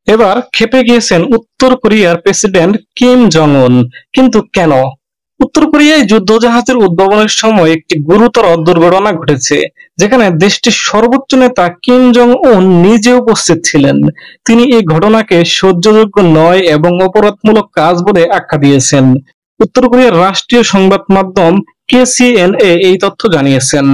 এবার ক্ষেপে গিয়েছেন উত্তর কোরিয়ার প্রেসিডেন্ট কিম জং উন। কিন্তু কেন? উত্তর কোরিয়ায় যুদ্ধজাহাজের উদ্ভাবনের সময় একটি গুরুতর দুর্ঘটনা ঘটেছে, যেখানে দেশটির সর্বোচ্চ নেতা কিম জং উন নিজে উপস্থিত ছিলেন। তিনি এই ঘটনাকে সহ্যযোগ্য নয় এবং অপরাধমূলক কাজ বলে আখ্যা দিয়েছেন। উত্তর কোরিয়ার রাষ্ট্রীয় সংবাদ মাধ্যম কেসিএনএ এই তথ্য জানিয়েছেন।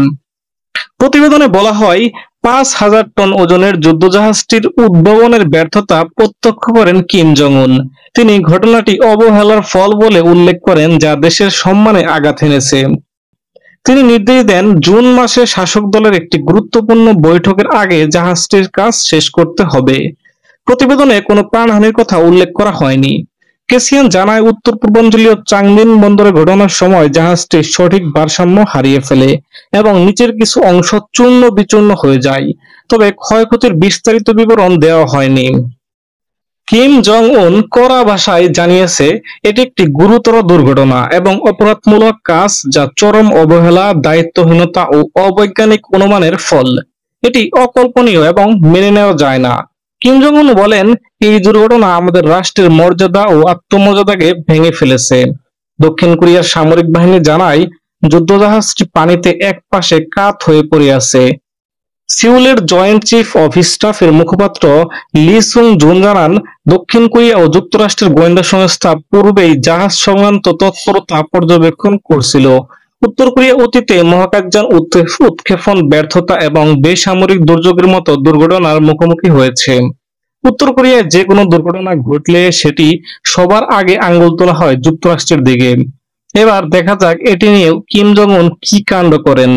প্রতিবেদনে বলা হয়, 5,000 টন ওজনের যুদ্ধজাহাজটির উদ্ভাবনের ব্যর্থতা প্রত্যক্ষ করেন কিম জং উন। তিনি ঘটনাটি অবহেলার ফল বলে উল্লেখ করেন, যা দেশের সম্মানে আঘাত এনেছে। তিনি নির্দেশ দেন জুন মাসে শাসক দলের একটি গুরুত্বপূর্ণ বৈঠকের আগে জাহাজটির কাজ শেষ করতে হবে। প্রতিবেদনে কোনো প্রাণহানির কথা উল্লেখ করা হয়নি। কেসিয়ান জানায়, উত্তর পূর্বাঞ্চলীয় চাংদিন বন্দরে ঘটনার সময় জাহাজটি সঠিক ভারসাম্য হারিয়ে ফেলে এবং নিচের কিছু অংশ চূর্ণ বিচূর্ণ হয়ে যায়, তবে ক্ষয়ক্ষতির বিস্তারিত বিবরণ দেওয়া হয়নি। কিম জং উন কড়া ভাষায় জানিয়েছে, এটি একটি গুরুতর দুর্ঘটনা এবং অপরাধমূলক কাজ যা চরম অবহেলা, দায়িত্বহীনতা ও অবৈজ্ঞানিক অনুমানের ফল। এটি অকল্পনীয় এবং মেনে নেওয়া যায় না। কিম জং উন বলেন, এই দুর্ঘটনা আমাদের রাষ্ট্রের মর্যাদা ও আত্মমর্যাদাকে ভেঙে ফেলেছে। দক্ষিণ কোরিয়ার সামরিক বাহিনী জানায়, যুদ্ধজাহাজটি পানিতে একপাশে কাত হয়ে পড়ে আছে। সিউলের জয়েন্ট চিফ অফ স্টাফের মুখপাত্র লি সুং জুন জানান, দক্ষিণ কোরিয়া ও যুক্তরাষ্ট্রের গোয়েন্দা সংস্থা পূর্বেই জাহাজ সংক্রান্ত তৎপরতা পর্যবেক্ষণ করছিল। উত্তর কোরিয়া অতীতে মহাকাশযান উৎক্ষেপণ ব্যর্থতা এবং বেসামরিক দুর্যোগের মতো দুর্ঘটনার মুখোমুখি হয়েছে। উত্তর কোরিয়ায় যে কোনো দুর্ঘটনা ঘটলে সেটি সবার আগে আঙ্গুল তোলা হয় যুক্তরাষ্ট্রের দিকে। এবার দেখা যাক এটি নিয়ে কিম জং উন কি কাণ্ড করেন।